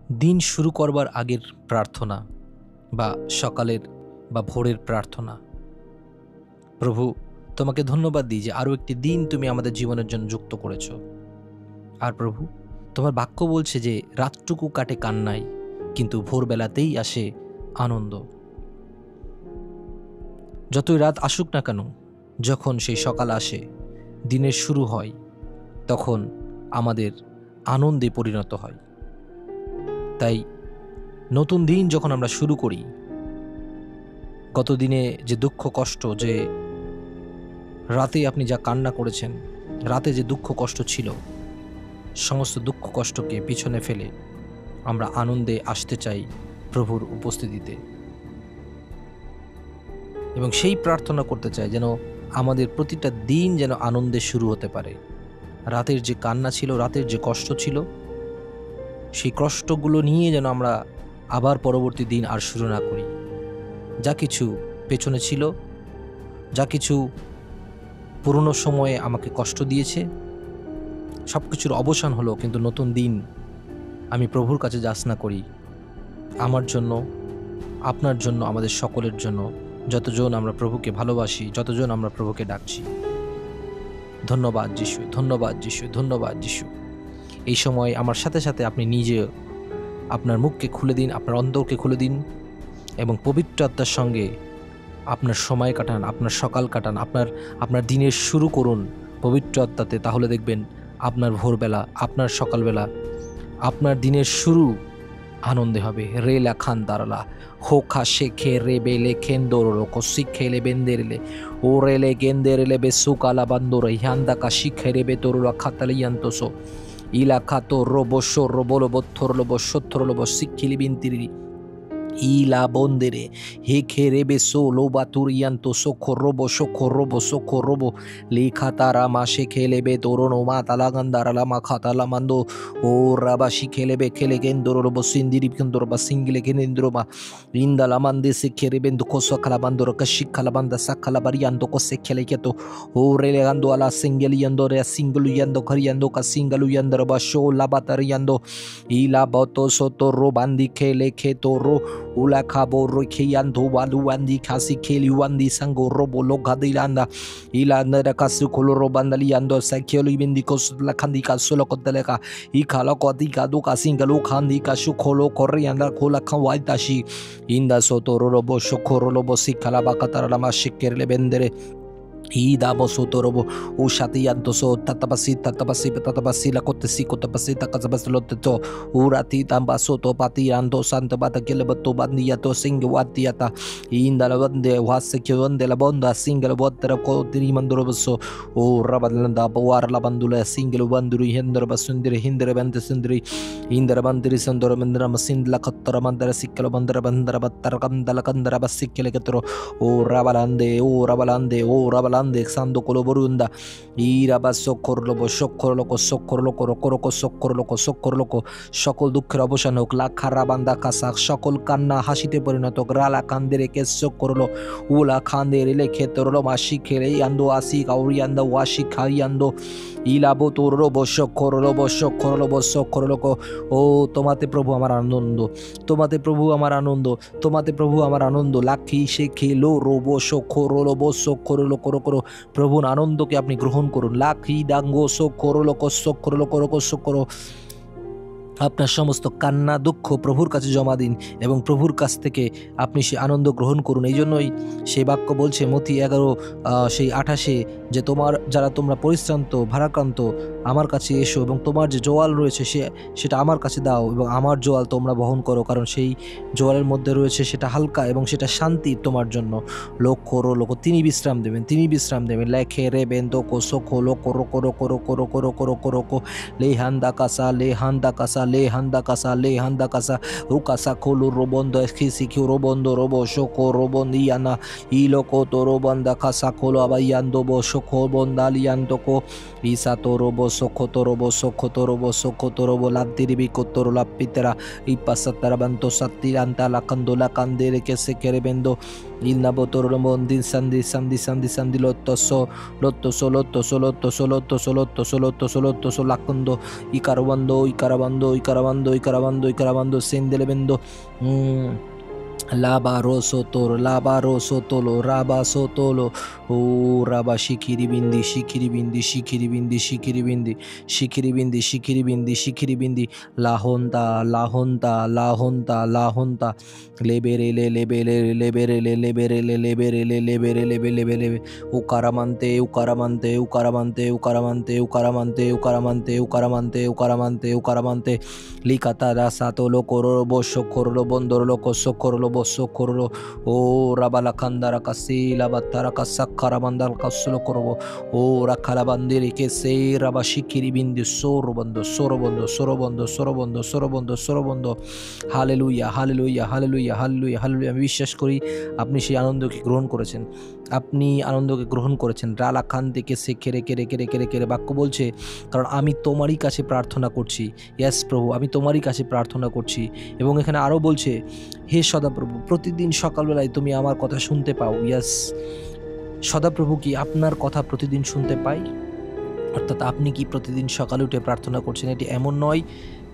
দিন শুরু করবার আগের প্রার্থনা বা সকালের বা ভোরের প্রার্থনা। প্রভু, তোমাকে ধন্যবাদ দিই যে আরও একটি দিন তুমি আমাদের জীবনের জন্য যুক্ত করেছ। আর প্রভু, তোমার বাক্য বলছে যে রাতটুকু কাটে কান্নায়, কিন্তু ভোরবেলাতেই আসে আনন্দ। যতই রাত আসুক না কেন, যখন সেই সকাল আসে, দিনের শুরু হয়, তখন আমাদের আনন্দে পরিণত হয়। তাই নতুন দিন যখন আমরা শুরু করি, গত দিনে যে দুঃখ কষ্ট, যে রাতে আপনি যা কান্না করেছেন, রাতে যে দুঃখ কষ্ট ছিল, সমস্ত দুঃখ কষ্টকে পিছনে ফেলে আমরা আনন্দে আসতে চাই প্রভুর উপস্থিতিতে, এবং সেই প্রার্থনা করতে চাই যেন আমাদের প্রতিটা দিন যেন আনন্দে শুরু হতে পারে। রাতের যে কান্না ছিল, রাতের যে কষ্ট ছিল, সেই কষ্টগুলো নিয়ে যেন আমরা আবার পরবর্তী দিন আর শুরু না করি। যা কিছু পেছনে ছিল, যা কিছু পুরনো সময়ে আমাকে কষ্ট দিয়েছে, সব কিছুর অবসান হলো, কিন্তু নতুন দিন আমি প্রভুর কাছে যাচনা করি আমার জন্য, আপনার জন্য, আমাদের সকলের জন্য, যতজন আমরা প্রভুকে ভালোবাসি, যতজন আমরা প্রভুকে ডাকছি। ধন্যবাদ যিশু, ধন্যবাদ যিশু, ধন্যবাদ যিশু। এই সময় আমার সাথে সাথে আপনি নিজে আপনার মুখকে খুলে দিন, আপনার অন্তরকে খুলে দিন, এবং পবিত্র আত্মার সঙ্গে আপনার সময় কাটান, আপনার সকাল কাটান, আপনার দিনের শুরু করুন পবিত্র আত্মাতে। তাহলে দেখবেন আপনার ভোরবেলা, আপনার সকালবেলা, আপনার দিনের শুরু আনন্দে হবে। রেলা খান দারালা হোখা শেখে রে বেলে খেন্দোরো শিখে লে বেন্দেরলে ও রেলে গেন্দেরলে বেসুকালা বান্দোর হিয়ান্দা কা শিখে রে বেতরুলা খাতালিয়ান্তোসো ইলা খাতো রোবশো রোবলো বথরলো বসত্রলো বসিখিলি বিন্তিরি ইলা বন্দেরে হেখে রেবে সো লোবা তুরিয়ান্ত সোখো রোবো লেখা তারা মা শেখে লেবে তোরনো মা তালাগান্দারালা মা খাতালা মান্দো ও রাবা শিখে লেবে খেলে গেন্দোর রোবো সিন্দিরি কেন্দোর বা সিঙ্গিলে গেনেন্দ্র মা ইন্দালা মান্দে শিখে রেবেন দুঃখো সখালা বান্দোর কাশিখালা বান্দা সাখালা বারিয়ান্তো কোসে খেলে কেতো ও রেলে গান্দো আলা সিঙ্গেলিয়ান্দো রে সিঙ্গলুয়ান্দো ঘরিয়ান্দো কা সিঙ্গলুয়ান্দো বা শো লাবাতারিয়ান্দো ইলা বতো সোতো রো বান্দি খেলে খেতো rho Ula kabo rokiando waluandi kasi keli wandi sango robo logadilanda ilanda da kasu koloro bandaliando sakelo ibindikos la kandika solo koteleka ikala kodika do kasinga lo kandika shukolo korianda kola kawaitashi inda soto robo shokoro lobo sikala bakatara lama shikere bendere Ida bosotorobo ushatiantoso tatabasi la kotesi kotapasi takazabasloteto urati tambasoto patiando santa batakele bato bandiato singwatiata inda la bande wasekionde la bonda single water ko dirimandoroso o rabalanda bawar la bandula single banduru hendra basundri hindra bande sundri indra bandiri sundra mandra masind la khattara mandra sikkala bandra battar kandala kandra basikele ketro o rabalande Sando Coloborunda, Iraba Socorlobo, Socorloco, Rocoroko, Socorloco, Shokol Dukraboshanok, La Carabanda Kasak, Shokol Kanna, Hashite Porinato, Grala Kandere, Socorlo, Ula Kandere, Ketoro, Mashikere, Ando Asik, Aurianda, Washikariando, Ilaboto Robo, Socorloco, O Tomate Probu Amaranando, Tomate Probu Amaranando, Laki Shekelo, Robo, Socorlobo, Socorlo, প্রভুর আনন্দকে আপনি গ্রহণ করুন। লাখি dango সোকরো আপনার সমস্ত কান্না দুঃখ প্রভুর কাছে জমা দিন এবং প্রভুর কাছ থেকে আপনি সে আনন্দ গ্রহণ করুন। এই জন্যই সেই বাক্য বলছে মতি 11 সেই 28 যে তোমরা পরিশ্রান্ত ভারাক্রান্ত আমার কাছে এসো এবং তোমার যে জোয়াল রয়েছে সেটা আমার কাছে দাও এবং আমার জোয়াল তোমরা বহন করো, কারণ সেই জোয়ালের মধ্যে রয়েছে সেটা হালকা এবং সেটা শান্তি তোমার জন্য। লোক তিনি বিশ্রাম দেবেন লেখে রে বেন্দো কো সোখো লোকো রোকো লেহান্দা কাসা ukasa kolo robondo eskisi robondo robo shoko robondiana iloko to robanda kasa kolo abayando bo shoko bondaliando ko isato robo soko to robo ladiribi kotoro lapitera ipasatara banto satiranta la kandola kandere que se kerebendo Il nabotoromondi sandi sandi sandi sandi lotto solotto lacondo icarabando sendelebendo. Labaro sotolo raba sotolo o raba shikiribindi la honda lebere ucaramante likata rasato lokoro bosho korolo bondoro loko sokorolo bosokorolo o rabalakandara kasi labatara kasakara mandal kasulo korobo o rakalabandiri ke se rabashikiri bindi sorobondo hallelujah hallelujah hallelujah hallelujah hallelujah. আমি বিশ্বাস করি আপনি সেই আনন্দকে গ্রহণ করেছেন, রালা খান থেকে সে কেড়ে বাক্য বলছে কারণ আমি তোমারই কাছে প্রার্থনা করছি। ইয়াস প্রভু, আমি তোমারই কাছে প্রার্থনা করছি। এবং এখানে আরও বলছে, হে সদাপ্রভু, প্রতিদিন সকালবেলায় তুমি আমার কথা শুনতে পাও। ইয়াস, সদাপ্রভু কি আপনার কথা প্রতিদিন শুনতে পাই? অর্থাৎ আপনি কি প্রতিদিন সকালে উঠে প্রার্থনা করছেন? এটি এমন নয়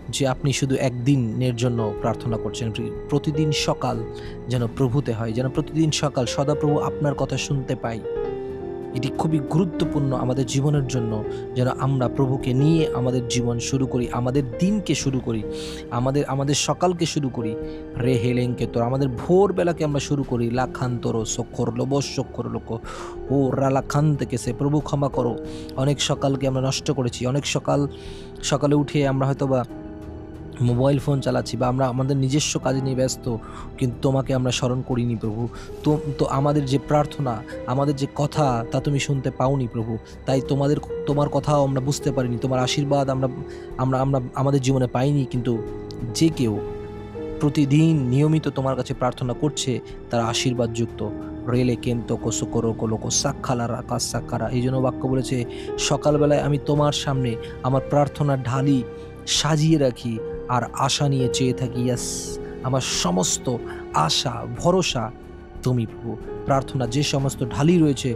যে আপনি শুধু একদিনের জন্য প্রার্থনা করছেন। প্রতিদিন সকাল যেন প্রভুতে হয়, যেন প্রতিদিন সকাল সদাপ্রভু আপনার কথা শুনতে পাই। এটি খুবই গুরুত্বপূর্ণ আমাদের জীবনের জন্য, যেন আমরা প্রভুকে নিয়ে আমাদের জীবন শুরু করি, আমাদের দিনকে শুরু করি, আমাদের সকালকে শুরু করি। রে হেলেঙ্কে তোর আমাদের ভোরবেলাকে আমরা শুরু করি। লাখান্তর সক্ষর লবস্যক্ষর লোক ও রালাখান থেকে সে প্রভু ক্ষমা করো। অনেক সকালকে আমরা নষ্ট করেছি, অনেক সকালে উঠে আমরা হয়তোবা মোবাইল ফোন চালাচ্ছি বা আমরা আমাদের নিজস্ব কাজে নিয়ে ব্যস্ত, কিন্তু তোমাকে আমরা স্মরণ করিনি প্রভু। তো আমাদের যে প্রার্থনা, আমাদের যে কথা, তা তুমি শুনতে পাওনি প্রভু। তাই তোমার কথাও আমরা বুঝতে পারিনি, তোমার আশীর্বাদ আমরা আমাদের জীবনে পাইনি। কিন্তু যে কেউ প্রতিদিন নিয়মিত তোমার কাছে প্রার্থনা করছে তারা আশীর্বাদযুক্ত। রেলে কেন্ত কোসকরো কোলোকো সাক্ষালারা কাসাকারা। এই জন্য বাক্য বলেছে, সকালবেলায় আমি তোমার সামনে আমার প্রার্থনার ঢালি সাজিয়ে রাখি আর আশা নিয়ে চেয়ে থাকি। ইয়াস, আমার সমস্ত আশা ভরসা তুমি প্রভু। প্রার্থনা যে সমস্ত ঢালি রয়েছে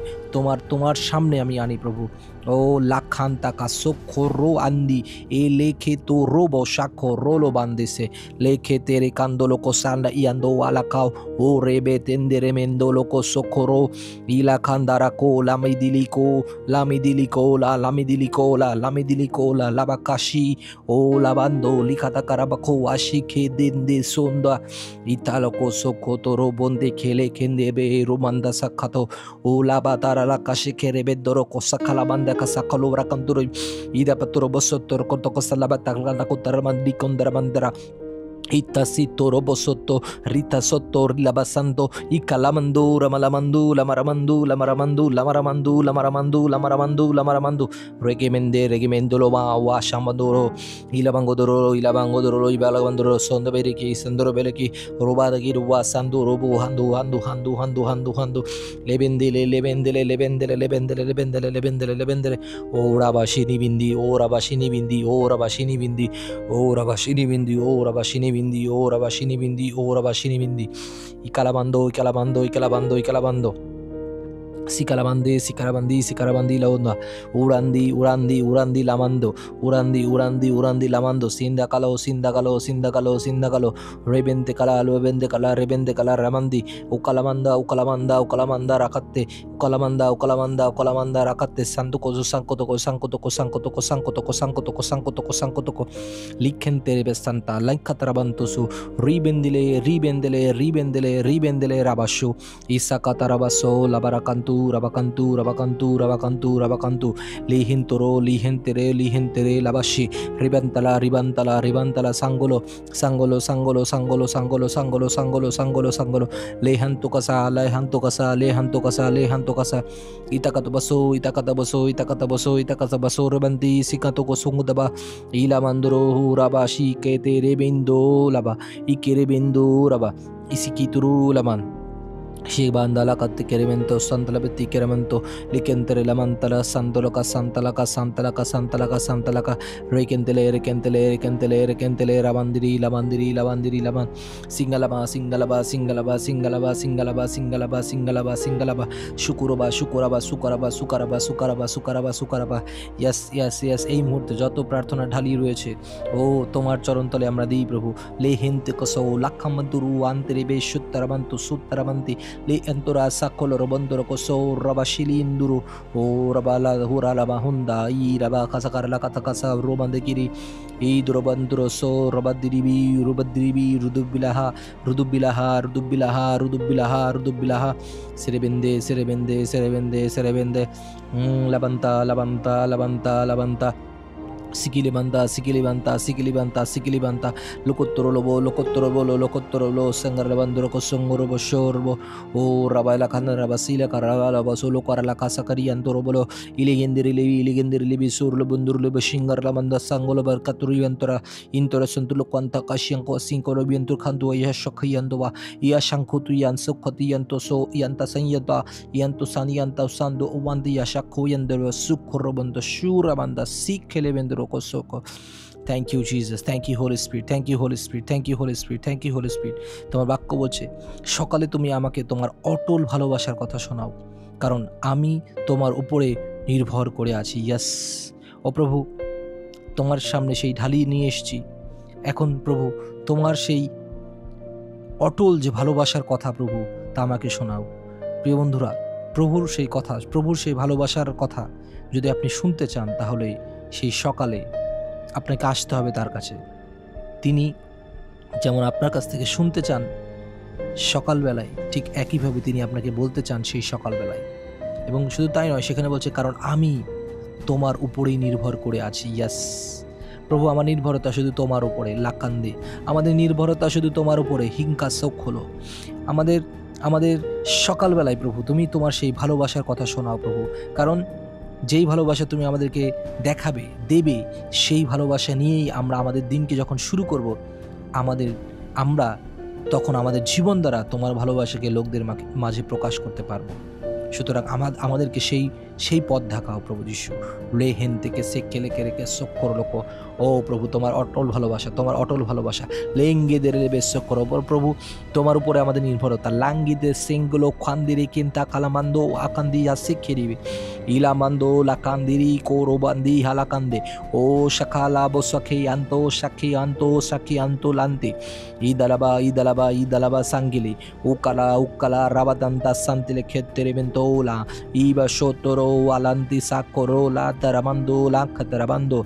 তোমার সামনে আমি আনি প্রভু। ও লাখান্তা কাসো রো আন্দি এ লেখে তো রোবো সাক্ষো রোলো বান্দেসে লেখে তেরে কান্দো লোকো সান্ডা ইয়ান্দো আলাকাও ও রেবে তেন্দে রেমেন্দো লোকো সোখোরো ইলা খান্দারা কো লামিদিলিকো লা লাবাকাশি ও লাবান্দো লিখাতা কারাবাখো আশিখে দেন্দে সন্ধ্যা ইতালকো সোখো তোরো বন্দে খেলে খেন্দে বে রোমান্দা সাক্ষাতো ও লাবা তারা লাকাশি খেরে বেদরো Kosa খালাবান্দা kasakalo rakanturo ida paturo bosotto konto kosalaba taglana kutara mandi kondara mandara Itasito robosotto rita sotto rilabasando ikalamando lamaramandu regimendo loma washamandoro ilabangodoro ibalabandoro sondoberiki sandorobeleki robadagi wasando robo handu lebendele ora bashini bindi ikalabando Sicarabandi la onda urandi lamando sindacalo rebende cala ramandi ucalamanda rakate ucalamanda rakate sanko likente rebestanta lankatarabantosu ribendele rabashu isakatarabaso labarakantu rabakantu lihentere labashi ribantala sangolo lehantu kasa itakata baso rebanti sikato kosungudaba ila mandoro rabashi ketere bendo laba ikere bendo raba isikituru laman Shibandala Katikerimento, Santalabeti Keramento, Likentere Lamantala, Santoloka, Santalaka, Santalaka, Santalaka, Santalaka, Rekentele, Rekentele, Rekentele, Rekentele, Lavandiri, Lavandiri, Lavandiri, Lavan, Singalaba, Singalaba, Singalaba, Singalaba, Singalaba, Singalaba, Singalaba, Singalaba, Shukuraba, Shukuraba, Sukaraba, Sukaraba, Sukaraba, Sukaraba, Sukaraba, yes, yes, yes, এই মুহূর্তে যত প্রার্থনা ঢালি রয়েছে ও তোমার চরণতলে আমরা দিই প্রভু লে হেন্তে কসো লাখামন্দুরু আন্তরে বে সুত্তরাবান্তু সুত্তরাবান্তি le entora sakolo robondoro koso rabashili induru o rabala hurala bahunda I raba kasakara la katakasa robandekiri I durobanduro so robadiribi rudubilaha rudubilaha rudubilaha rudubilaha rudubilaha serebende serebende serebende serebende labanta labanta labanta labanta Sikilibanta, Sikilibanta, Sikilibanta, Sikilibanta, Locottoro, Sangarabandro, Cosongorobo, Shorbo, O Rabala Canara Basila, Carala, Basolo, Carala Casacari, and Torobolo, Iligendiri, Sur, Lobundur, Lebashingar, Lamanda, Sangolo, Barcaturi, Ventura, Interesantulo, Quanta, Cashianco, Cinco, Robientur, Cantua, Yashoki, Andova, Yashankotu, Yansokoti, Yantoso, Yantasanyata, Yantosani, Yantasando, Wandi, Yashako, Yandero, Sukorobando, Shuramanda, Sikelevendro. Thank you Jesus, thank you Holy Spirit, thank you Holy Spirit, thank you Holy Spirit, thank you Holy Spirit. তোমার বাক্য বলছে সকালে তুমি আমাকে তোমার অটল ভালোবাসার কথা শোনাও কারণ আমি তোমার উপরে নির্ভর করে আছি। ইয়েস ও প্রভু তোমার সামনে সেই ঢালি নিয়ে এসেছি এখন প্রভু তোমার সেই অটল যে ভালোবাসার কথা প্রভু তা আমাকে শোনাও। প্রিয় বন্ধুরা প্রভুর সেই কথা প্রভুর সেই ভালোবাসার কথা যদি আপনি শুনতে চান তাহলে সেই সকালে আপনাকে আসতে হবে তার কাছে। তিনি যেমন আপনার কাছ থেকে শুনতে চান সকালবেলায় ঠিক একইভাবে তিনি আপনাকে বলতে চান সেই সকালবেলায় এবং শুধু তাই নয় সেখানে বলছে কারণ আমি তোমার উপরেই নির্ভর করে আছি। ইয়াস প্রভু আমার নির্ভরতা শুধু তোমার উপরে লাকান্দে আমাদের নির্ভরতা শুধু তোমার উপরে হিংকা চোখ হলো আমাদের সকালবেলায় প্রভু তুমি তোমার সেই ভালোবাসার কথা শোনাও প্রভু কারণ যেই ভালোবাসা তুমি আমাদেরকে দেখাবে দেবে সেই ভালোবাসা নিয়েই আমরা আমাদের দিনকে যখন শুরু করব আমরা তখন আমাদের জীবন দ্বারা তোমার ভালোবাসাকে লোকদের মাঝে প্রকাশ করতে পারবো। সুতরাং আমাদেরকে সেই পথ দেখাও প্রভু যিশু লে হেন থেকে সে কেলে কেরেকে সক্কর লোক ও প্রভু তোমার অটল ভালোবাসা লেঙ্গিদের বেশ করো প্রভু তোমার উপরে আমাদের নির্ভরতা লাঙ্গিদের সেঙ্গুলো খান্দিরে কিন্তা কালামান্দো আকান্দি শিখে দিবে ইলামান্দো লাকান্দিরি কোরোবান্দি হালাকান্দে ও শাখালা বসাখে সাখি আন্ত লান্তে ইদালাবা সাঙ্গিলি উকালা রাবাদান্তা সান্তিলে ক্ষেত্রে বেন্তোলা ইবা সতরো alanti sakoro la taramando la katarabando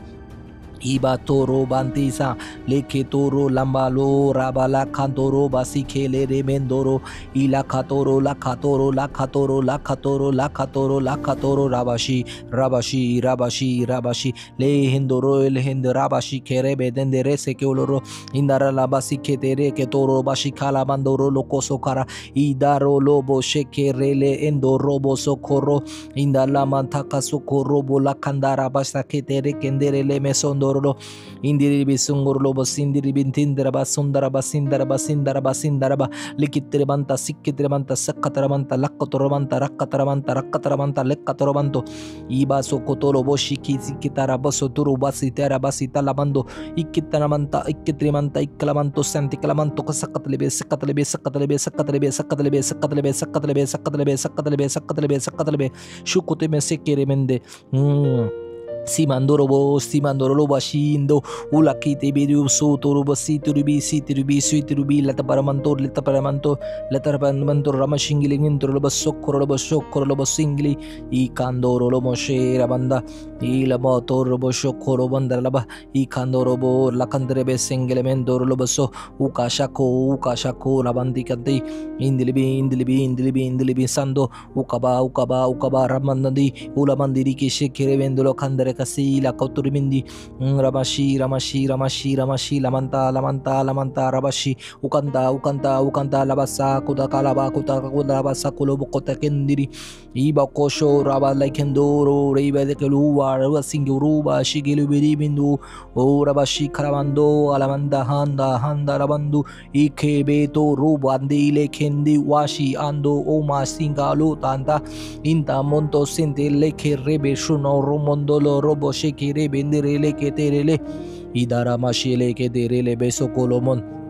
Iba toro bantisa leke toro lambalo rabala kantoro basi kele remendoro ila katoro la katoro la katoro la katoro la katoro la katoro rabashi le hindoro el hind rabashi kere bedendere se ke oloro indara la basi ketere ke toro bashi kala bandoro lokoso kara idaro lobo shekere le endoro boso koro indala mantaka sokoro bola kandara basa ketere kendere le mesondo Indiri bisungurlo basindiri bintindaraba sundaraba likitrabanta sikkitrabanta sakkatrabanta rakkatrabanta lekkatorobanto iba sokotoro boshiki sikitara basoturu basitara basitalabando ikkitramanta ikkalamanto santikalamanto sakkatlebe shukote mesekere mende Simandoro bashindo ulakite bidu so toruba siturubi lataparamanto ramashingilingin turuba sokoro singli I kandoro moshe rabanda ilaba torobo shokoro bandaraba I kandoro lakandrebe singilemendo lobaso ukashako labandi kante indilibi sando ukaba ramandandi ulamandiri ki shekere vendolo kandare kasila kauturibindi Ramashi Ramashi Ramashi Ramashi Lamanta Lamanta Lamanta Rabashi Ukanda Ukanda Ukanda Labasa Kudakalaba Kudakalabasa Kulobokota Kendiri Iba Kosho Raba Lekendoro Reba de Kelua Rabasinguruba Shigilu Bindu O Rabashi Karamando Alamanda Handa Handa Rabandu Ike Beto Rubandi Lekendi Washi Ando Oma Singalo Tanta Inta Monto Sente Leke Rebe Shuno Romondolo Robo Sheki Rebe Nderele Keterele Idara Mashile Kederele Beso Kolomon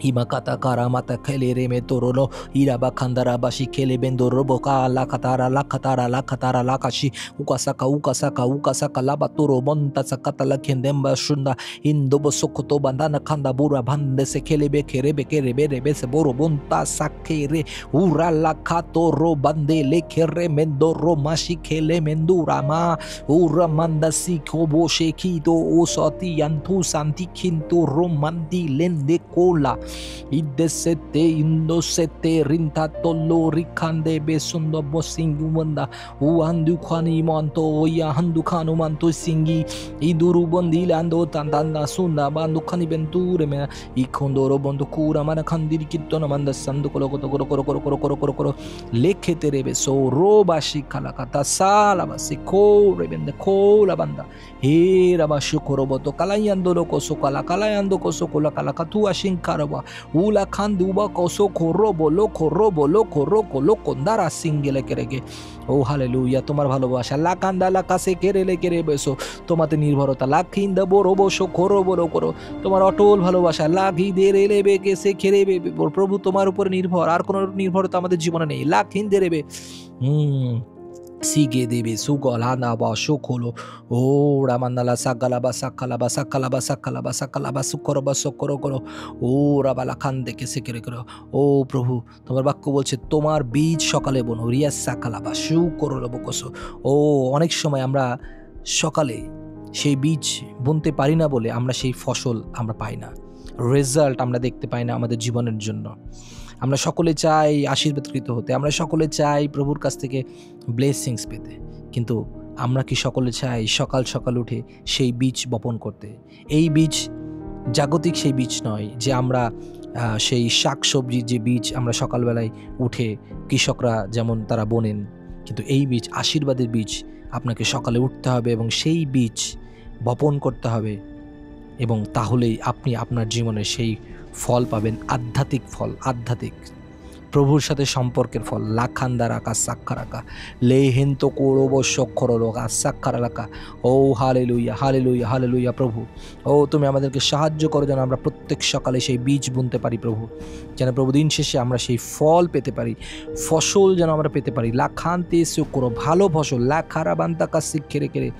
Imakata karamata kelere me torolo iraba kandara bashi kele bendo roboka lakatara lakashi ukasaka laba toro monta sakata la kendemba shunda indobo sokoto bandana kanda bura bande se kelebe kerebe se boro bonta sakere ura lakato ro bande le kere mendo ro mashi kele mendura ma ura manda si kobo shekito osati yantu santi kinto romandi lende kola Idesete indosete rinta tolo rikande besundo bosingu manda uandu khani manto ya handu khanu manto singi iduru bondi lando tandanda sunda bandu khani benture me ikondoro bondo kura mana khandiri kitona manda sandu kolo koro lekete rebe so roba shikala kata sala basiko rebende kola banda he raba shukoro boto kalayando loko sokala kalayando kosokola kala katua shinkaraba Ula kanduba kosoko robo loko ndara singele kerege O hallelujah তোমার ভালোবাসা লাকান্দা লাকাসে কেরেলে কেরে বেসো তোমাতে নির্ভরতা লাখিন্দা বড় বসো করো বড় করো তোমার অটল ভালোবাসা লাখি দে রেলে বেকে সে খেরে প্রভু তোমার উপর নির্ভর আর কোনো নির্ভরতা আমাদের জীবনে নেই লাখিন্দে রেবে Sige debe sugolana ba shokolo o ramandala sagalaba sakalaba sukoro koro ও রাবালা খান দেখে সেকেরে করো ও প্রভু তোমার বাক্য বলছে তোমার বীজ সকালে বোনো রিয়াস সাকালাবা শু করো বকসো ও অনেক সময় আমরা সকালে সেই বীজ বুনতে পারি না বলে আমরা সেই ফসল আমরা পাই না রেজাল্ট আমরা দেখতে পাই না আমাদের জীবনের জন্য আমরা সকলে চাই আশীর্বাদকৃত হতে আমরা সকলে চাই প্রভুর কাছ থেকে ব্লেসিংস পেতে কিন্তু আমরা কি সকলে চাই সকাল সকাল উঠে সেই বীজ বপন করতে এই বীজ জাগতিক সেই বীজ নয় যে আমরা সেই শাকসবজির যে বীজ আমরা সকালবেলায় উঠে কৃষকরা যেমন তারা বোনেন কিন্তু এই বীজ আশীর্বাদের বীজ আপনাকে সকালে উঠতে হবে এবং সেই বীজ বপন করতে হবে এবং তাহলেই আপনি আপনার জীবনে সেই ফল পাবেন আধ্যাত্মিক প্রভুর সাথে সম্পর্কের ফল লাখান্দার আকাশ সাক্ষার আঁকা লেহেন্ত কৌরব সক্ষরকা সাক্ষার আঁকা ও হালেলুইয়া প্রভু ও তুমি আমাদেরকে সাহায্য করো যেন আমরা প্রত্যেক সকালে সেই বীজ বুনতে পারি প্রভু যেন প্রভু দিন শেষে আমরা সেই ফল পেতে পারি ফসল যেন আমরা পেতে পারি লাখান্তে করো ভালো ফসল লাখারা বান্তা কাজ শিক্ষে কেড়ে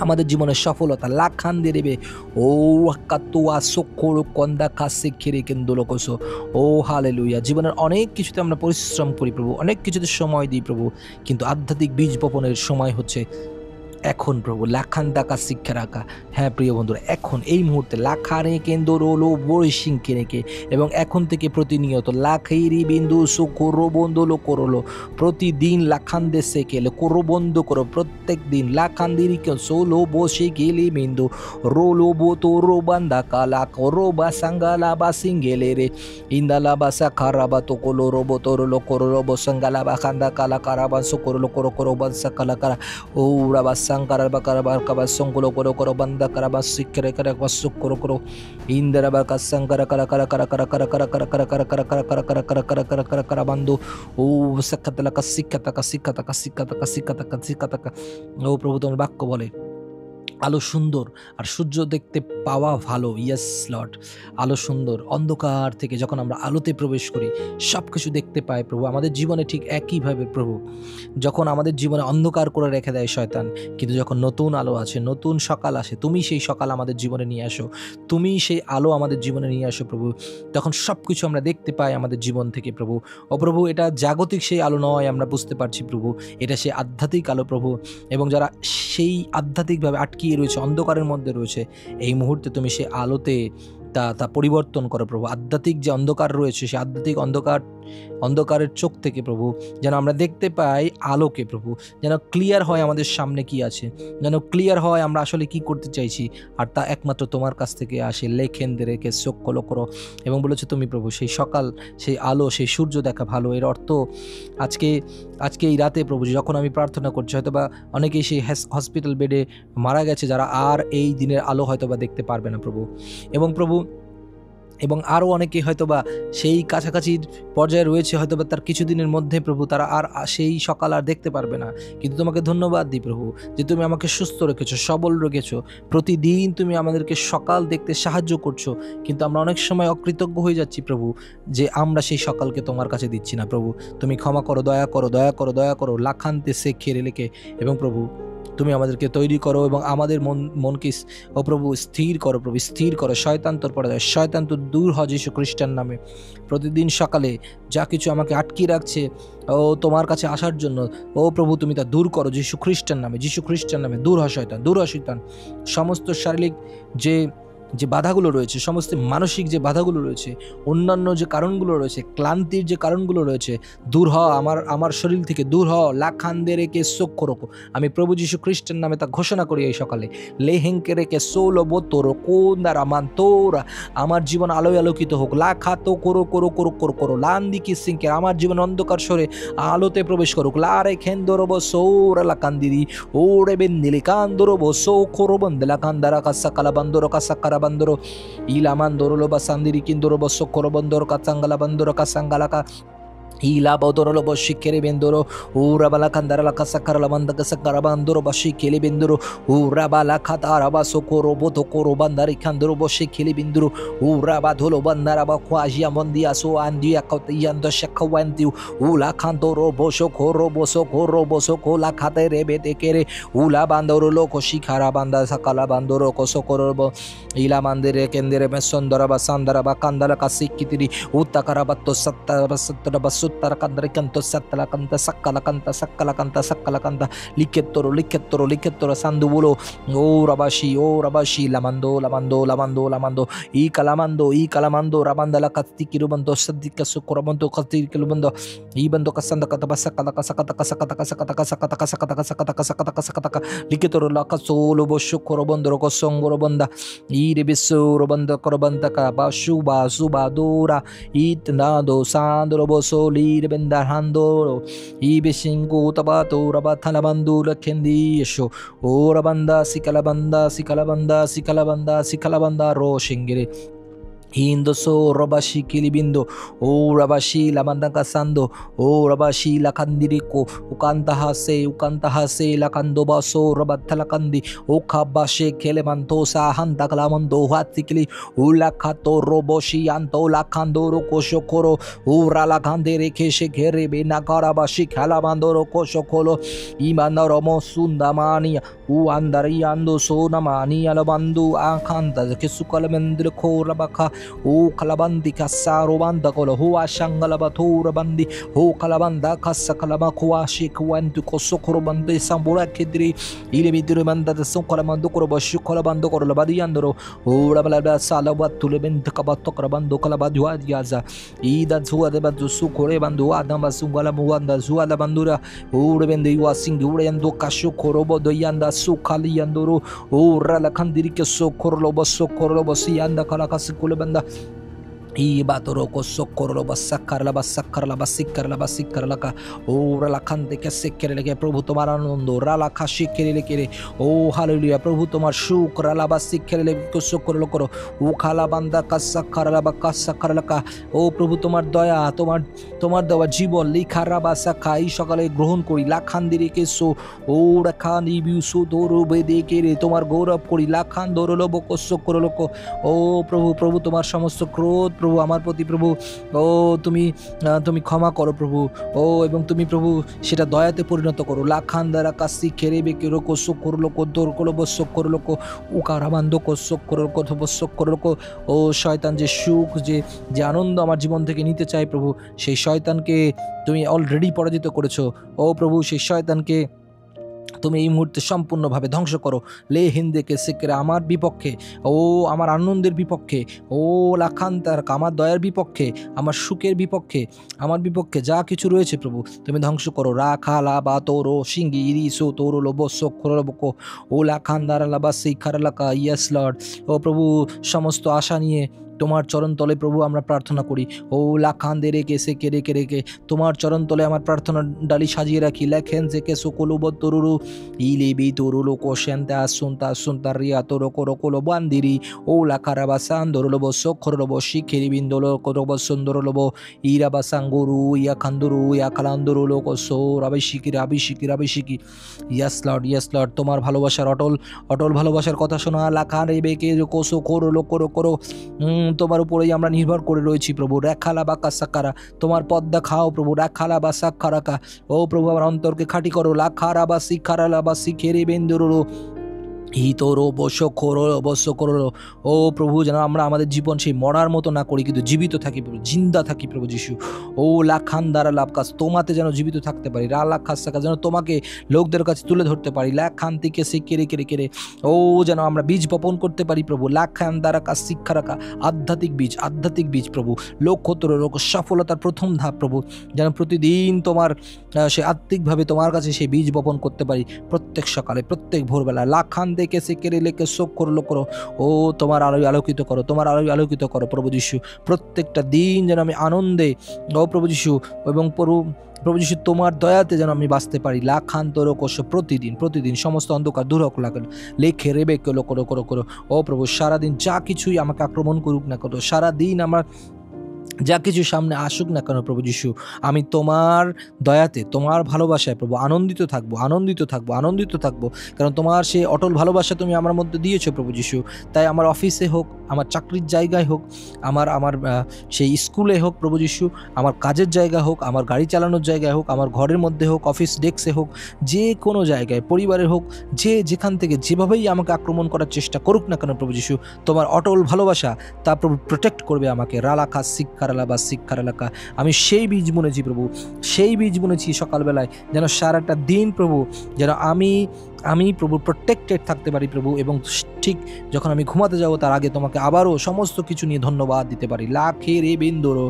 আমাদের জীবনের সফলতা লাখান দিয়ে দেবে ও কাতুয়া সকল কন্দা কাছে খেরে কেন্দ্রকোসো ও হালেলুইয়া জীবনের অনেক কিছুতে আমরা পরিশ্রম করি প্রভু অনেক কিছুতে সময় দিই প্রভু কিন্তু আধ্যাত্মিক বীজ বপনের সময় হচ্ছে এখন প্রভু লাখান ডাকা শিক্ষা রাখা হ্যাঁ প্রিয় বন্ধুরা এখন এই মুহূর্তে লাখানে কেন্দ্র রোলো বড় সিংকে রেখে এবং এখন থেকে প্রতিনিয়ত লাখেরি বিন্দু সুকরো বন্ধ লো করলো প্রতিদিন লাখান দেশে গেলে করো বন্ধ করো প্রত্যেক দিন লাখান দিরিকে সোলো বসে গেলে বিন্দু রোলো বোতো রো বান্দা কালা করো বা সাঙ্গালা বা সিঙ্গেলে রে ইন্দালা বা সাখারা বা তো কোলো রোবো তোরলো করো রোবো সাঙ্গালা বা খান্দা কালা কারাবা সুকরলো করো বা সাকালা কারা ও রাবা Sankara bakara bakaba songolo koro banda karabas sikere kara wasuk koro indara baka sankara kara bandu o sakatala kasikata ও প্রভু তোমার বাক্য বলে আলো সুন্দর আর সূর্য দেখতে পাওয়া ভালো ইয়েস লর্ড আলো সুন্দর অন্ধকার থেকে যখন আমরা আলোতে প্রবেশ করি সব কিছু দেখতে পাই প্রভু আমাদের জীবনে ঠিক একইভাবে প্রভু যখন আমাদের জীবনে অন্ধকার করে রেখে দেয় শয়তান কিন্তু যখন নতুন আলো আসে নতুন সকাল আসে তুমি সেই সকাল আমাদের জীবনে নিয়ে আসো তুমি সেই আলো আমাদের জীবনে নিয়ে আসো প্রভু তখন সব কিছু আমরা দেখতে পাই আমাদের জীবন থেকে প্রভু ও প্রভু এটা জাগতিক সেই আলো নয় আমরা বুঝতে পারছি প্রভু এটা সেই আধ্যাত্মিক আলো প্রভু এবং যারা সেই আধ্যাত্মিকভাবে আটকিয়ে রয়েছে অন্ধকারের মধ্যে রয়েছে এই মুহূর্তে তুমি সেই আলোতে তা পরিবর্তন করো প্রভু। আধ্যাত্মিক যে অন্ধকার রয়েছে সেই আধ্যাত্মিক অন্ধকারের চোখ থেকে প্রভু যেন আমরা দেখতে পাই আলোকে প্রভু, যেন ক্লিয়ার হয় আমাদের সামনে কি আছে, যেন ক্লিয়ার হয় আমরা আসলে কি করতে চাইছি, আর তা একমাত্র তোমার কাছ থেকে আসে। লেখেন্দে রেখে চোখ করো এবং বলেছো তুমি প্রভু সেই সকাল, সেই আলো, সেই সূর্য দেখা ভালো। এর অর্থ আজকে এই রাতে প্রভু যখন আমি প্রার্থনা করছি, হয়তো বা অনেকেই সেই হসপিটাল বেডে মারা গেছে, যারা আর এই দিনের আলো হয়তো বা দেখতে পারবে না প্রভু। এবং আরও অনেকে হয়তো বা সেই কাছাকাছির পর্যায়ে রয়েছে, হয়তো বা তার কিছুদিনের মধ্যে প্রভু তারা আর সেই সকাল আর দেখতে পারবে না। কিন্তু তোমাকে ধন্যবাদ দিই প্রভু যে তুমি আমাকে সুস্থ রেখেছো, সবল রেখেছো, প্রতিদিন তুমি আমাদেরকে সকাল দেখতে সাহায্য করছো। কিন্তু আমরা অনেক সময় অকৃতজ্ঞ হয়ে যাচ্ছি প্রভু যে আমরা সেই সকালকে তোমার কাছে দিচ্ছি না প্রভু। তুমি ক্ষমা করো, দয়া করো, দয়া করো, দয়া করো। লাখান্তে সে খেরে লেখে এবং প্রভু তুমি আমাদেরকে তৈরি করো এবং আমাদের মনকে ও প্রভু স্থির করো প্রভু, স্থির করো। শয়তান তোর পড়ে যায়, শয়তান তোর দূর হ যীশু খ্রিস্টান নামে। প্রতিদিন সকালে যা কিছু আমাকে আটকিয়ে রাখছে ও তোমার কাছে আসার জন্য, ও প্রভু তুমি তা দূর করো যীশু খ্রিস্টান নামে, যীশু খ্রিস্টান নামে। দূর হ শয়তান, দূর হ শয়তান। সমস্ত শারীরিক যে বাধাগুলো রয়েছে, সমস্ত মানসিক যে বাধাগুলো রয়েছে, অন্যান্য যে কারণগুলো রয়েছে, ক্লান্তির যে কারণগুলো রয়েছে, দূর হ আমার শরীর থেকে, দূর হ। লাখান্দে রেখে চোখ রোকো। আমি প্রভু যীশু খ্রিস্টান নামে তা ঘোষণা করি এই সকালে। লেহেঙ্কে রেখে সোলো বোতোর কোন দ্বারা মান তোরা আমার জীবন আলোয় আলোকিত হোক। লাখা তো করো করো করো করো করো লান্দি কিসিংকে আমার জীবন অন্ধকার সরে আলোতে প্রবেশ করুক। লারে খেন্দরব সৌরা লাকান্দিরি ওরে বেন্দিলি কান্দরব সৌ খোরো বন্দলা কান্দারা কাসা কালা বান্দরো কাসা কারা bandoro ila mandoro lo basandiri kindoro bosso koro bandoro katsangala bandoro kasangala ka ila bodoro lo boshikere bendoro ura bala kandara la kasakara la banda kasakara bandoro bashikele bendoro ura bala khatara basokoro bodokoro bandari kandoro boshikele bendoro ura badolo bandara ba khwajia mondia so andia kautiando shakwandiu ula kandoro bosokoro la khatere betekere ula bandoro lo koshikara banda sakala bandoro kosokoro ila mandere kendere mesondara basandara ba kandala kasikitiri utakara batto sattara basutta kanto sattala kanta sakkala kanta likettoro sandubulo o rabashi lamando i kalamando rabandala kastikirubanto sadika sukuramando kastikirubanto i bando kasanda katabasakala kasakata likettoro lakasolo boshukoro bondoro kosongoro banda i rebisoro banda korobanda ka bashuba subadura itnado sandro boso lire bendarhandoro i beshingo tabato rabathala bandula kendi yesho ora banda sikalabanda ro shingire Hindoso Rabashi Kilibindo, O Rabashi Lamandaka Sando, O Rabashi Lakandiriko, Ukantahase Lakandobaso Rabatalakandi, Okabashe Kelemantosa Handakalamando Hatikili, Ulakato Roboshi Anto Lakandoro Koshokoro, Ura Lakandere Keshekere Benakarabashi Kalamandoro Koshokolo, Imanoromo Sundamania, Uandariando Sonamani Alabandu Akanda, Kesukalamandriko Rabaka. O kalabandi kasaro banda kolo huwa shangala batura bandi o kalabanda kasa kalama kuwa shikwantu kosokoro bande sambura kedri ile bidru banda da sokola mando koro bashu kalabando koro labadi andoro o labada salabat tulebent kabato krabando kalabadu adiaza ida zuwa de badu sukore bandu adamba sungala muwanda zuwa la bandura o rebende yuwa singi ure ando kashu korobo do yanda sukali yandoro o rala kandiri ke sokoro lobo si yanda kala kasikule banda I batoro ko socorro basakar la basikar la ka ora la kante ke sekere leke প্রভু তোমার আনন্দ রালা খাসি কেরে লেকে ও hallelujah প্রভু তোমার সুখ রালা বাসিকেরে লেকে সোcorro করো ও খালা বান্দা কাসাকার la বাকাসাকার la ka ও প্রভু তোমার দয়া তোমার দেওয়া জীবন লিখারা বাসা খাই সকালে গ্রহণ করি লাখান দিকে সো ও রাখান ইবিউসো দোরো বেদে কেরে তোমার গৌরব করি লাখান দোরলো বকো সোcorro লোকো ও প্রভু তোমার সমস্ত ক্রোধ প্রভু আমার প্রতি প্রভু ও তুমি ক্ষমা করো প্রভু ও এবং তুমি প্রভু সেটা দয়াতে পরিণত করো লাখান দ্বারা কাশি খেরেবে কেরো কোসো করলো দোর করলো বসক করলো উকারাবান্ধ কোসক করলো বসক করলো ও শয়তান যে সুখ যে আনন্দ আমার জীবন থেকে নিতে চায় প্রভু সেই শয়তানকে তুমি অলরেডি পরাজিত করেছো ও প্রভু সেই শয়তানকে তুমি এই মুহূর্তে সম্পূর্ণভাবে ধ্বংস করো। লে হিন্দেকে সেকেরে আমার বিপক্ষে, ও আমার আনন্দের বিপক্ষে, ও লাখান্তার আমার দয়ার বিপক্ষে, আমার সুখের বিপক্ষে, আমার বিপক্ষে যা কিছু রয়েছে প্রভু তুমি ধ্বংস করো। রা খা লা বা তোরো সিঙ্গি ইরিসো তোরো লোবো সোখরবকো ও লাখান্দারা লাবা সেই খারালাকা। Yes Lord. ও প্রভু সমস্ত আশা নিয়ে তোমার চরণতলে প্রভু আমরা প্রার্থনা করি। ও লাখান্দে রেখে সে কে রেখে রেখে তোমার চরণতলে আমার প্রার্থনা ডালি সাজিয়ে রাখি। লেখেন থেকে সকলুব তরুরু ইলিবি তরুলো কোশেন্তা আসুনতা আসুনতা রিয়া তোরো কোরো কোলো বান্দিরি ও লাখারাবা সান্দরলব সখরলব শিখেরি বিন্দলো করব সুন্দরলব ইরাবা সাঙ্গুরু ইয়া খান্দুরু ইয়া খালান্দুরুলো কোসো রাবিশিকি রাবিশিকি রাবিশিকি। ইয়াস লর্ড তোমার ভালোবাসার অটল ভালোবাসার কথা শোনা। লাখা রেবেকে কোসো করো করো করো তোমার উপরেই আমরা নির্ভর করে রয়েছি প্রভু। রেখালা বাকা সাকারা তোমার পথ দেখাও প্রভু। রেখালা বা সাক্ষারাকা ও প্রভু আমার অন্তরকে খাঁটি করো। লাখারা বা শিখারালা বা শিখেরে বেন্দুরো হিতরো বসো করো। ও প্রভু যেন আমরা আমাদের জীবন সেই মরার মতো না করি, কিন্তু জীবিত থাকি প্রভু, জিন্দা থাকি প্রভু যিশু। ও লাখান দ্বারা লাভ কাজ তোমাতে যেন জীবিত থাকতে পারি। রা লাখাস কাজ যেন তোমাকে লোকদের কাছে তুলে ধরতে পারি। লাখান থেকে সে কেড়ে কেড়ে কেড়ে ও যেন আমরা বীজ বপন করতে পারি প্রভু। লাখান দ্বারা কাজ শিক্ষা রাখা আধ্যাত্মিক বীজ প্রভু। লক্ষ্যতর সফলতার প্রথম ধাপ প্রভু, যেন প্রতিদিন তোমার সে আত্মিকভাবে তোমার কাছে সেই বীজ বপন করতে পারি প্রত্যেক সকালে প্রত্যেক ভোরবেলা। লাখান দেখে সে কেড়ে লেখে শোক করলো করো। ও তোমার আলোয় আলোকিত করো, তোমার আলোয় আলোকিত করো প্রভু যিশু। প্রত্যেকটা দিন যেন আমি আনন্দে ও প্রভু যিশু এবং প্রভু যিশু তোমার দয়াতে যেন আমি বাঁচতে পারি। লাখান্তর কোষ প্রতিদিন সমস্ত অন্ধকার দূর হোক লাগলো। লেখে রেবে কেলো করো। ও প্রভু সারাদিন যা কিছুই আমাকে আক্রমণ করুক না করো, সারাদিন আমার যা কিছু সামনে আসুক না কেন প্রভু যিশু, আমি তোমার দয়াতে তোমার ভালোবাসায় প্রভু আনন্দিত থাকবো। কারণ তোমার সেই অটল ভালোবাসা তুমি আমার মধ্যে দিয়েছো প্রভু যিশু। তাই আমার অফিসে হোক, আমার চাকরির জায়গায় হোক, আমার সেই স্কুলে হোক প্রভু যিশু, আমার কাজের জায়গা হোক, আমার গাড়ি চালানোর জায়গায় হোক, আমার ঘরের মধ্যে হোক, অফিস ডেস্কে হোক, যে কোনো জায়গায় পরিবারে হোক, যেখান থেকে যেভাবেই আমাকে আক্রমণ করার চেষ্টা করুক না কেন প্রভু যিশু, তোমার অটল ভালোবাসা তা প্রভু প্রোটেক্ট করবে আমাকে। রালাখা শিক্ষার এলাকা আমি সেই বীজ বুনেছি প্রভু, সেই বীজ বুনেছি সকালবেলায়, যেন সারাটা দিন প্রভু যেন আমি প্রভু প্রোটেক্টেড থাকতে পারি প্রভু। এবং ঠিক যখন আমি ঘুমাতে যাব তার আগে তোমাকে আবারও সমস্ত কিছু নিয়ে ধন্যবাদ দিতে পারি। লাখে রে বেন্দরো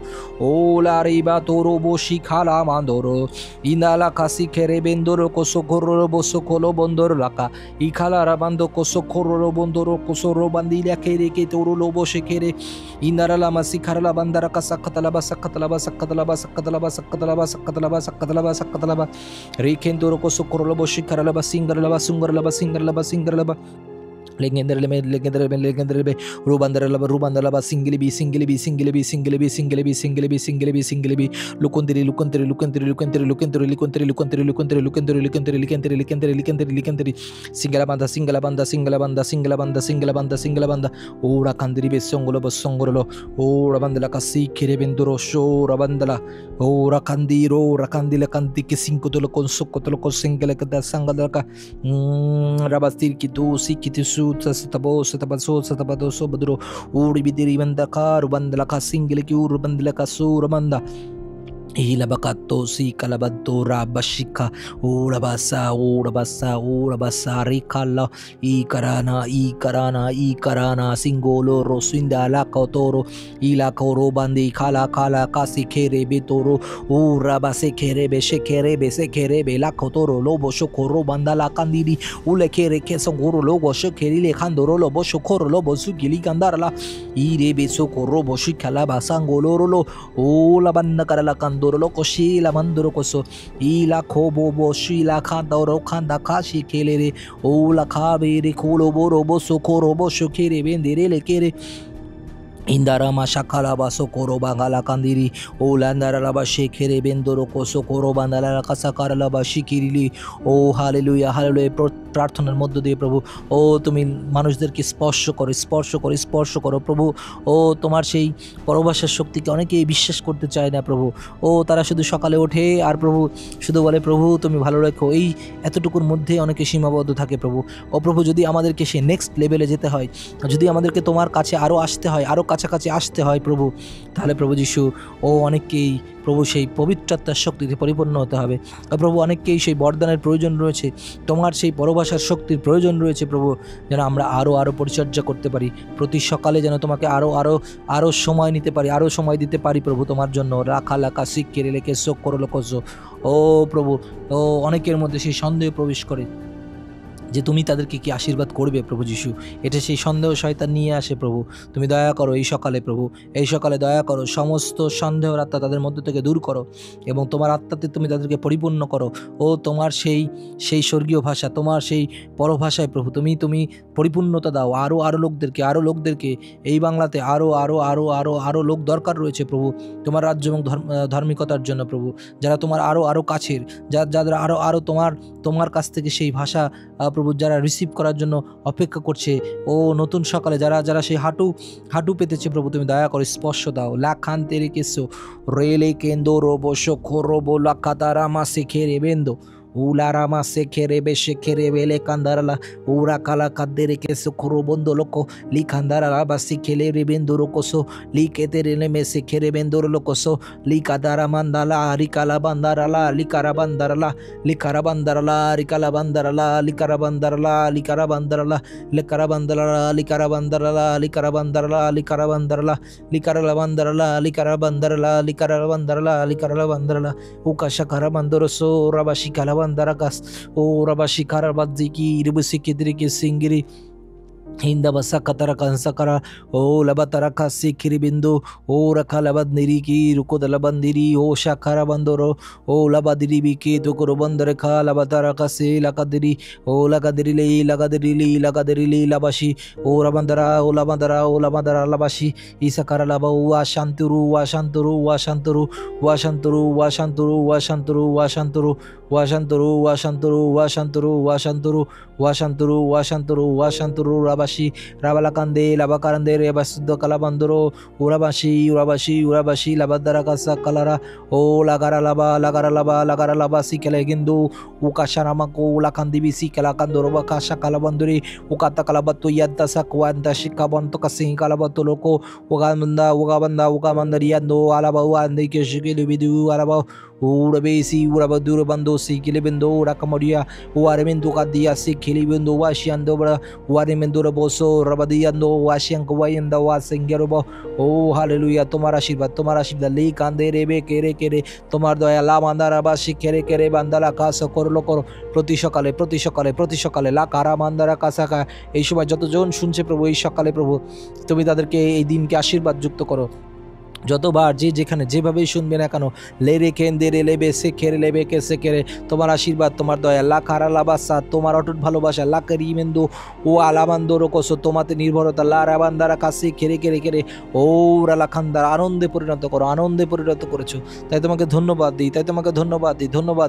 ও লা রে বা তোরো বসি খালা মান্দরো ইনালা কাশি খেরে বেন্দরো কোসো খোরো বসো খোলো বন্দর লাকা ই খালা রা বান্দো কোসো খোরো বন্দরো কোসো রো বান্দি লেখে রেখে তোরো লো বসে খেরে ইনারালা মাসি খারালা বান্দারা কা সাক্ষাতালাবা রেখেন্দরো কোসো খোরো বসি খারালাবা সিঙ্গারালাবা legendary rubandalaba singilibi singalabanda ora kandiri besongolo ora bandala kasi kere bendoro sho rabandala ora kandiro rakandila kantike sinkotolo konsokotolo kosingala kada sangalaka rabastir kitu sikitu Satabaso Badro Uri Bidiri Bandaka Rubandalaka Singiliki Urubandalaka Surabanda Ilabakato si Kalabato Rabashika Urabasa Rikala Ikarana Singolo Rosinda Lakotoro Ilakoro Bandi Kala Kasi Kere Betoro Urabase Kerebe Sekerebe Lakotoro Lobo Shokoro Bandala Kandidi Ulekere Kesongoro Lobo Shokeri Kandoro Lobo Shokoro Lobo Sugili Kandarala Irebe Sokoro Boshikala Sangoloro Ola Bandakala Kandoro Loko Shila Mandoro Koso Ila Kobo Boshila Kandoro Kanda Kashi Kelere Ola Kabere Kolo Boro Boso Koro Bosho Kere Bendere Kere Indarama Shakalaba Sokoro Bangala Kandiri Olandaraba Shekere Bendoro Kosokoro Bandala Kasakaraba Shikiri. Oh hallelujah প্রার্থনার মধ্য দিয়ে প্রভু ও তুমি মানুষদেরকে স্পর্শ করো প্রভু। ও তোমার সেই পরবাসার শক্তিকে অনেকেই বিশ্বাস করতে চায় না প্রভু। ও তারা শুধু সকালে ওঠে আর প্রভু শুধু বলে প্রভু তুমি ভালো রেখো, এই এতটুকুর মধ্যে অনেকে সীমাবদ্ধ থাকে প্রভু। ও প্রভু যদি আমাদেরকে সেই নেক্সট লেভেলে যেতে হয়, যদি আমাদেরকে তোমার কাছে আরও আসতে হয়, আরও কাছাকাছি আসতে হয় প্রভু, তাহলে প্রভু যিশু ও অনেককেই প্রভু সেই পবিত্রতার শক্তিতে পরিপূর্ণ হতে হবে। প্রভু অনেককেই সেই বরদানের প্রয়োজন রয়েছে, তোমার সেই পরবাসার শক্তির প্রয়োজন রয়েছে প্রভু, যেন আমরা আরও পরিচর্যা করতে পারি প্রতি সকালে, যেন তোমাকে আরও সময় নিতে পারি, আরও সময় দিতে পারি প্রভু তোমার জন্য। রাখা লাখা শিক্ষের লেখে শোক করো লোকজ। ও প্রভু ও অনেকের মধ্যে সেই সন্দেহ প্রবেশ করে যে তুমি তাদেরকে কি আশীর্বাদ করবে প্রভু যিশু, এটা সেই সন্দেহ শয়তান নিয়ে আসে প্রভু। তুমি দয়া করো এই সকালে প্রভু, এই সকালে দয়া করো, সমস্ত সন্দেহের আত্মা তাদের মধ্য থেকে দূর করো এবং তোমার আত্মাতে তুমি তাদেরকে পরিপূর্ণ করো। ও তোমার সেই স্বর্গীয় ভাষা, তোমার সেই পরভাষায় প্রভু তুমি পরিপূর্ণতা দাও আরও লোকদেরকে এই বাংলাতে আরও লোক দরকার রয়েছে প্রভু তোমার রাজ্য এবং ধার্মিকতার জন্য প্রভু, যারা তোমার আরও কাছের, যারা আরও তোমার কাছ থেকে সেই ভাষা প্রভু যারা রিসিভ করার জন্য অপেক্ষা করছে। ও নতুন সকালে যারা সেই হাঁটু পেতেছে প্রভু, তুমি দয়া করে স্পর্শ দাও। লাখান তেরে কেসো রেলে কেন্দ্র রোবো শোখো রোবো লাখাতারামা শেখে রেবেন্দো উলারামা শেখেরে বেশেখেরে বেলে কান্দারালা উরা কালা কাদ্দেরে কেসো খোরো বন্ধ লোক লিখান্দারালা বা শিখেলে রেবেন্দো রোকোসো লিখেতে রেলে মে শেখেরে বেন্দোর লোকোসো লিকাদারা মান্দালা রিকালা বান্দারালা লিকারা বান্দারালা লিকারা বান্দারালা রিকালা বান্দারালা লিকারা বান্দারালা লিকারা বান্দারালা লিকারা বান্দারালা লিকারা বান্দারালা লিকারা বান্দারালা লিকারা বান্দারালা লিকারা বান্দারালা লিকারা বান্দারালা লিকারা বান্দারালা লিকারা বান্দারালা উকাশা কারা বান্দরসো রাবাশি কালা Darakas, O Rabashikara Badziki, Ribusikidriki Singiri. Hinda basa katara kansakara o labatara kasi kiribindu o rakalabad niriki ruko dalabandiri o shakara bandoro o labadiri biki tukuru bandare ka labatara kasi lakadiri o lagadiri labashi o labandara labashi isakara laba wa shanturu Rabashi, Rabalakande, Labakarande, Rebasudo Calabandoro, Urabashi, Labadarakasa Kalara, O Lagaralaba, Sikelegindu, Ukasharamako, Lakandibisi, Kalakandoroba, Kasha Kalabanduri, Ukata Kalabatu Yadda Sakwanda, Shikabanto Kasin Kalabatoloko, Ugamandariando, Alaba, and the Kishilibidu, Alaba. Urabesi, Urabadura Bandosi, Kilibendo, Rakamoria, Uaremendu Kadia, Sikilibendo, Washiandobra, Uaremendura Boso, Rabadiando, Washiankawayanda, Wasengerobo, Oh, hallelujah, Tomarashib, the Lake and the Rebe, Kere, Tomar Doya, Lamandarabashi, Kere, Bandala Casa, Korlokor, Protishokale, La Karamandara Kasaka, Eshuba Jotojon, Shunche Provo, Shakale Provo, তুমি তাদেরকে এই দিনকে আশীর্বাদ যুক্ত করো। যতবার যেখানে যেভাবেই শুনবে না কেন, লেরে কেন্দ্রে লেবে শেখেরে লেবে কে শেখেরে, তোমার আশীর্বাদ, তোমার দয়া, লাখারা লাবাসা, তোমার অটুট ভালোবাসা, লাকারি মেন্দু ও আলাবান্দো রোকসো, তোমাতে নির্ভরতা, লারাবান্দারা কাছে কেরে ও রালাখান্দার আনন্দে পরিণত করো, আনন্দে পরিণত করেছো, তাই তোমাকে ধন্যবাদ দিই, ধন্যবাদ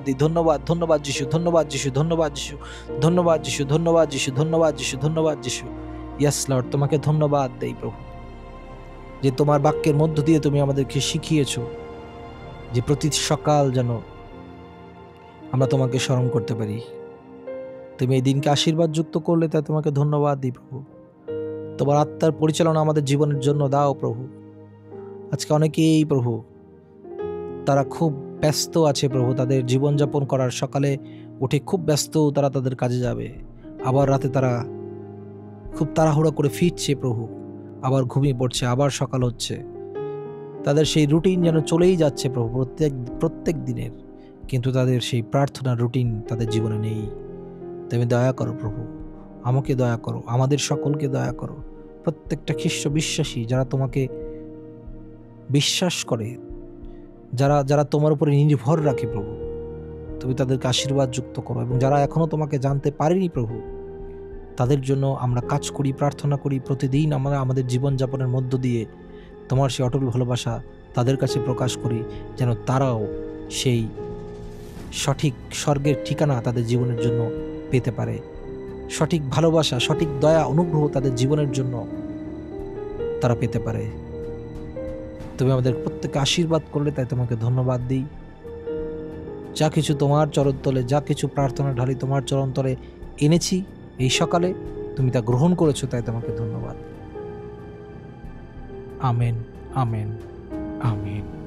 যিশু। ইয়েস লর্ড, তোমাকে ধন্যবাদ দেই প্রভু, যে তোমার বাক্যের মধ্য দিয়ে তুমি আমাদেরকে শিখিয়েছো যে প্রতি সকাল যেন আমরা তোমাকে স্মরণ করতে পারি। তুমি এই দিনকে আশীর্বাদ যুক্ত করলে, তাই তোমাকে ধন্যবাদ দিই প্রভু। তোমার আত্মার পরিচালনা আমাদের জীবনের জন্য দাও প্রভু। আজকে অনেকেই প্রভু তারা খুব ব্যস্ত আছে প্রভু, তাদের জীবনযাপন করার, সকালে উঠে খুব ব্যস্ত, তারা তাদের কাজে যাবে, আবার রাতে তারা খুব তাড়াহুড়া করে ফিরছে প্রভু, আবার ঘুমিয়ে পড়ছে, আবার সকাল হচ্ছে, তাদের সেই রুটিন যেন চলেই যাচ্ছে প্রভু প্রত্যেক দিনের, কিন্তু তাদের সেই প্রার্থনার রুটিন তাদের জীবনে নেই। তুমি দয়া করো প্রভু, আমাকে দয়া করো, আমাদের সকলকে দয়া করো, প্রত্যেকটা খ্রিস্ট বিশ্বাসী যারা তোমাকে বিশ্বাস করে, যারা তোমার উপরে নির্ভর রাখে প্রভু, তুমি তাদেরকে আশীর্বাদ যুক্ত করো, এবং যারা এখনো তোমাকে জানতে পারেনি প্রভু, তাদের জন্য আমরা কাজ করি, প্রার্থনা করি, প্রতিদিন আমরা আমাদের জীবনযাপনের মধ্য দিয়ে তোমার সেই অটল ভালোবাসা তাদের কাছে প্রকাশ করি, যেন তারাও সেই সঠিক স্বর্গের ঠিকানা তাদের জীবনের জন্য পেতে পারে। সঠিক ভালোবাসা, সঠিক দয়া, অনুগ্রহ তাদের জীবনের জন্য তারা পেতে পারে। তুমি আমাদের প্রত্যেককে আশীর্বাদ করলে, তাই তোমাকে ধন্যবাদ দিই। যা কিছু তোমার চরণতলে, যা কিছু প্রার্থনা ঢালি তোমার চরণতলে এনেছি এই সকালে, তুমি তা গ্রহণ করেছো, তাই তোমাকে ধন্যবাদ। Amen, amen, amen.